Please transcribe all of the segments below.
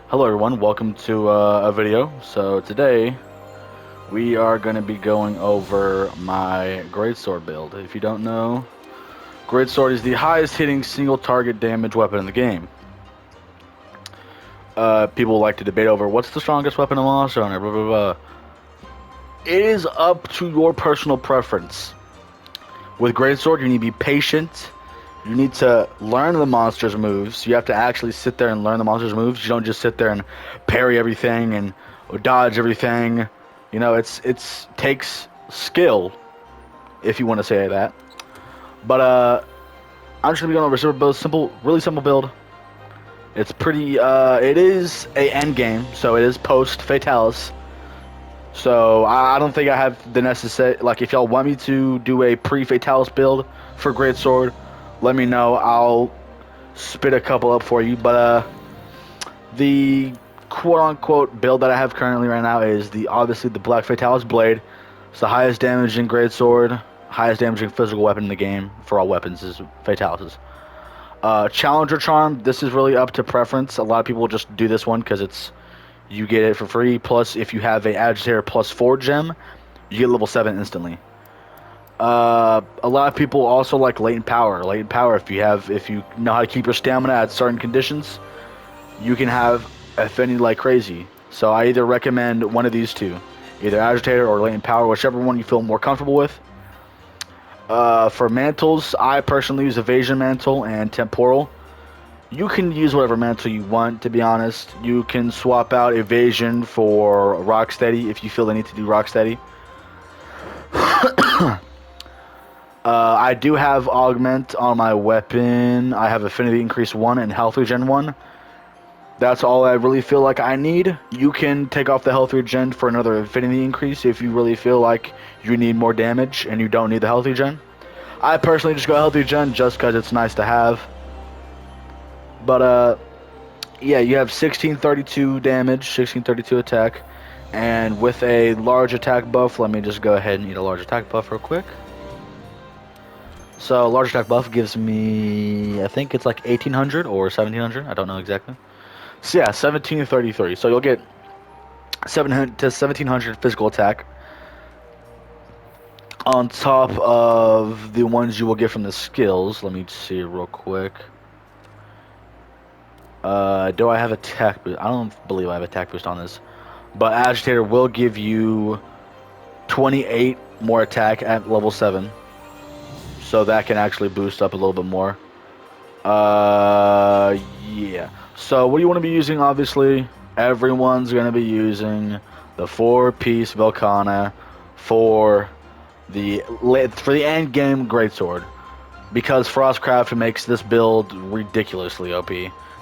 Hello everyone, welcome to a video. So today we are going to be going over my Greatsword build. If you don't know, Greatsword is the highest hitting single target damage weapon in the game. People like to debate over what's the strongest weapon in Monster Hunter, blah blah blah. It is up to your personal preference. With Greatsword, you need to be patient. You need to learn the monster's moves. You have to actually sit there and learn the monster's moves. You don't just sit there and parry everything and dodge everything. You know, it's takes skill, if you want to say that. But I'm just gonna be going over a simple, really simple build. It's pretty. It is a end game, so it is post Fatalis. So I don't think I have the necessary. Like, if y'all want me to do a pre-Fatalis build for Greatsword, let me know. I'll spit a couple up for you. But the quote-unquote build that I have currently right now is obviously the Black Fatalis Blade. It's the highest damaging Greatsword, highest damaging physical weapon in the game for all weapons is Fatalis. Challenger Charm. This is really up to preference. A lot of people just do this one because you get it for free. Plus, if you have a Agitator +4 gem, you get level 7 instantly. A lot of people also like latent power. Latent power, if you know how to keep your stamina at certain conditions, you can have affinity like crazy. So I either recommend one of these two, either Agitator or latent power, whichever one you feel more comfortable with. For mantles, I personally use Evasion Mantle and Temporal. You can use whatever mantle you want, to be honest. You can swap out Evasion for Rocksteady if you feel the need to do Rocksteady. I do have Augment on my weapon. I have Affinity Increase 1 and Health Regen 1. That's all I really feel like I need. You can take off the Health Regen for another Affinity Increase if you really feel like you need more damage and you don't need the Health Regen. I personally just go Health Regen just because it's nice to have. But, yeah, you have 1632 damage, 1632 attack. And with a large attack buff, let me just go ahead and eat a large attack buff real quick. So, large attack buff gives me, I think it's like 1800 or 1700. I don't know exactly. So, yeah, 1733. So, you'll get 700 to 1700 physical attack on top of the ones you will get from the skills. Let me see real quick. Do I have attack boost? I don't believe I have attack boost on this. But Agitator will give you 28 more attack at level 7. So that can actually boost up a little bit more. Yeah. So what do you want to be using? Obviously, everyone's going to be using the 4-piece Velkhana for the end game Greatsword, because Frostcraft makes this build ridiculously OP.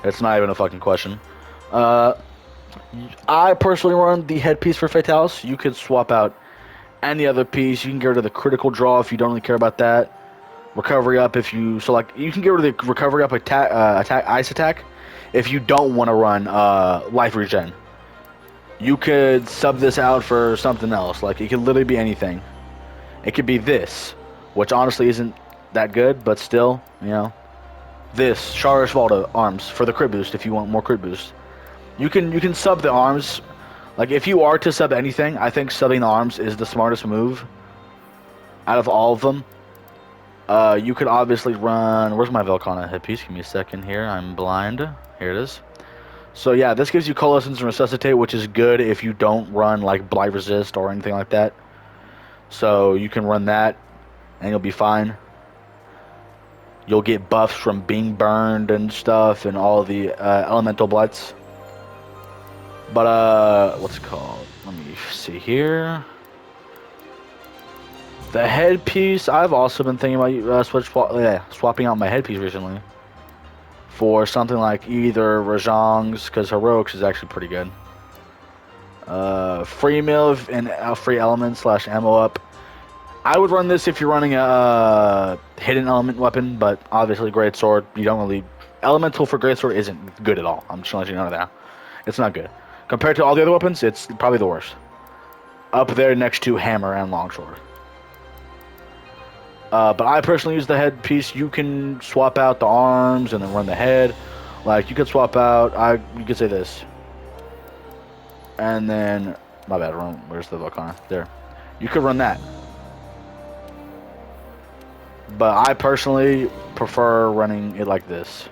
It's not even a fucking question. I personally run the headpiece for Fatalis. You could swap out any other piece. You can get rid of the critical draw if you don't really care about that. Recovery up if you you can get rid of the recovery up ice attack if you don't want to run life regen. You could sub this out for something else. Like, it could literally be anything. It could be this, which honestly isn't that good, but still, you know. This Sharish Valda arms for the crit boost if you want more crit boost. You can sub the arms. Like, if you are to sub anything, I think subbing the arms is the smartest move out of all of them. You could obviously run. Where's my Velkhana headpiece? Give me a second here. I'm blind. Here it is. So yeah, this gives you Coalescence and Resuscitate, which is good if you don't run like Blight Resist or anything like that. So you can run that, and you'll be fine. You'll get buffs from being burned and stuff, and all the elemental blights. But what's it called? Let me see here. The headpiece, I've also been thinking about swapping out my headpiece recently for something like either Rajang's, because Heroics is actually pretty good. Free mill and free element / ammo up. I would run this if you're running a hidden element weapon, but obviously Greatsword, you don't really... Elemental for Greatsword isn't good at all. I'm just gonna let you know that. It's not good. Compared to all the other weapons, it's probably the worst. Up there next to Hammer and Longsword. But I personally use the headpiece. You can swap out the arms and then run the head. Like, you could swap out, you could say this. And then, my bad, where's the Volcana? There. You could run that. But I personally prefer running it like this.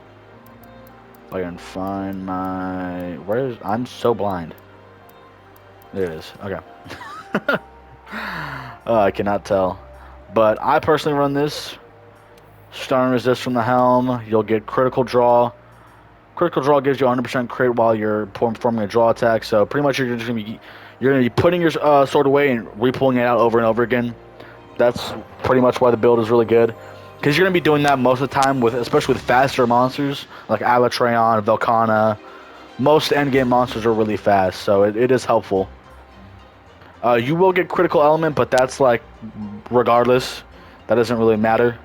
If I can find my... I'm so blind. There it is. Okay. I cannot tell. But I personally run this. Stun resist from the helm. You'll get critical draw. Critical draw gives you 100% crit while you're performing a draw attack. So pretty much you're gonna be putting your sword away and re-pulling it out over and over again. That's pretty much why the build is really good. Because you're gonna be doing that most of the time especially with faster monsters like Alatreon, Velkhana. Most endgame monsters are really fast, so it is helpful. You will get critical element, but that's like regardless. That doesn't really matter.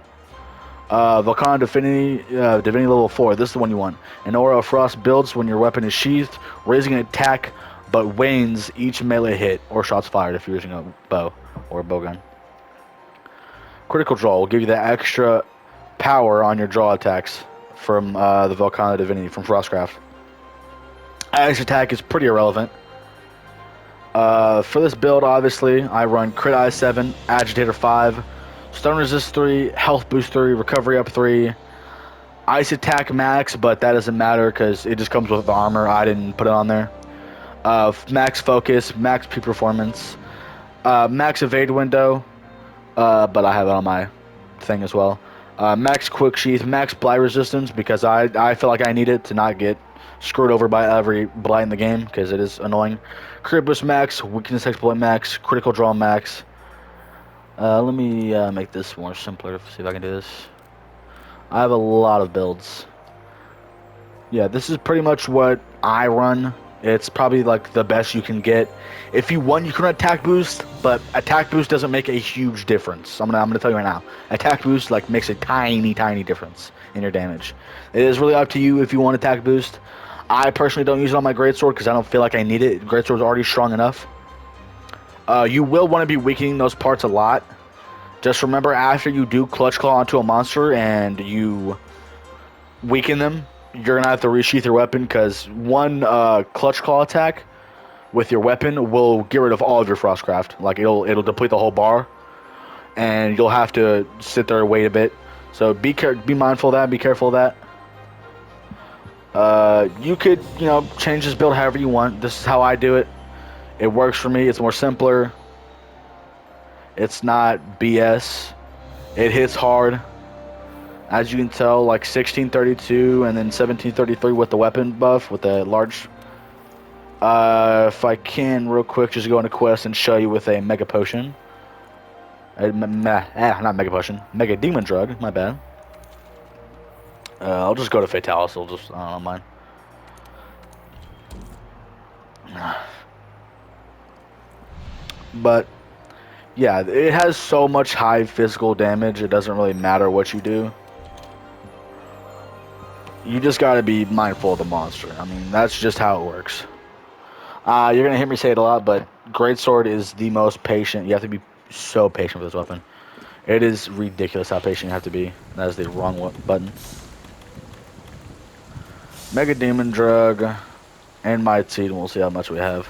Volcano Divinity level 4. This is the one you want. An Aura of Frost builds when your weapon is sheathed, raising an attack, but wanes each melee hit or shots fired if you're using a bow or a bowgun. Critical draw will give you that extra power on your draw attacks from the Volcano Divinity from Frostcraft. Axe attack is pretty irrelevant. For this build, obviously, I run Crit Eye 7, Agitator 5, Stun Resist 3, Health Boost 3, Recovery Up 3, Ice Attack Max, but that doesn't matter because it just comes with the armor. I didn't put it on there. Max Focus, Max P Performance, Max Evade Window, but I have it on my thing as well. Max Quick Sheath, Max Blight Resistance because I feel like I need it to not get screwed over by every blight in the game because it is annoying. Crit Boost Max, Weakness Exploit Max, Critical Draw Max. Let me make this more simpler, see if I can do this. I have a lot of builds. Yeah, this is pretty much what I run. It's probably like the best you can get. If you want, you can run Attack Boost, but Attack Boost doesn't make a huge difference. I'm gonna tell you right now. Attack Boost like makes a tiny difference in your damage. It is really up to you if you want Attack Boost. I personally don't use it on my Greatsword because I don't feel like I need it. Greatsword's already strong enough. You will want to be weakening those parts a lot. Just remember, after you do Clutch Claw onto a monster and you weaken them, you're going to have to resheath your weapon because one Clutch Claw attack with your weapon will get rid of all of your Frostcraft. Like, it'll deplete the whole bar, and you'll have to sit there and wait a bit. So be mindful of that, be careful of that. You could, change this build however you want. This is how I do it. It works for me. It's more simpler. It's not BS. It hits hard. As you can tell, like 1632 and then 1733 with the weapon buff, with the large. If I can, real quick, just go into quest and show you with a Mega Potion. Not Mega Potion. Mega Demon Drug, my bad. I'll just go to Fatalis. I don't mind. But yeah, it has so much high physical damage, it doesn't really matter what you do. You just gotta be mindful of the monster. I mean, that's just how it works. You're gonna hear me say it a lot, but Greatsword is the most patient. You have to be so patient with this weapon. It is ridiculous how patient you have to be. That is the wrong button. Mega Demon Drug and Might Seed, and we'll see how much we have.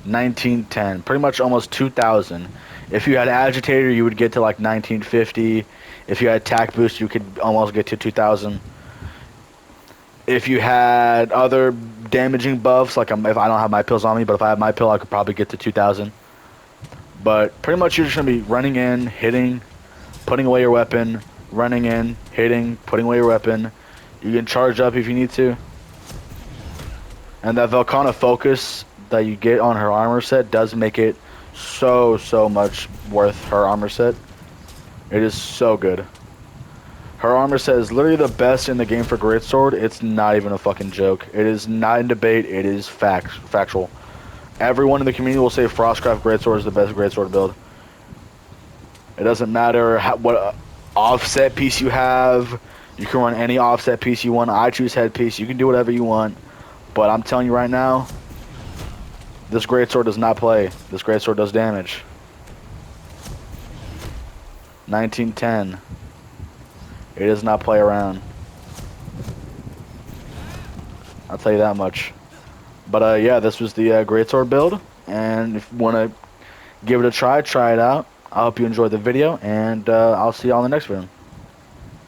1910, pretty much almost 2,000. If you had Agitator, you would get to like 1950. If you had Attack Boost, you could almost get to 2,000. If you had other damaging buffs, like if I don't have my pills on me, but if I have my pill, I could probably get to 2,000. But pretty much you're just gonna be running in, hitting, putting away your weapon, running in, hitting, putting away your weapon. You can charge up if you need to. And that Velkhana focus that you get on her armor set does make it so much worth her armor set. It is so good. Her armor set is literally the best in the game for Greatsword. It's not even a fucking joke. It is not in debate. It is factual. Everyone in the community will say Frostcraft Greatsword is the best Greatsword build. It doesn't matter what offset piece you have. You can run any offset piece you want. I choose headpiece. You can do whatever you want. But I'm telling you right now, this Greatsword does not play. This Greatsword does damage. 1910. It does not play around. I'll tell you that much. But yeah, this was the Greatsword build, and if you want to give it a try it out. I hope you enjoyed the video, and I'll see you all in the next video.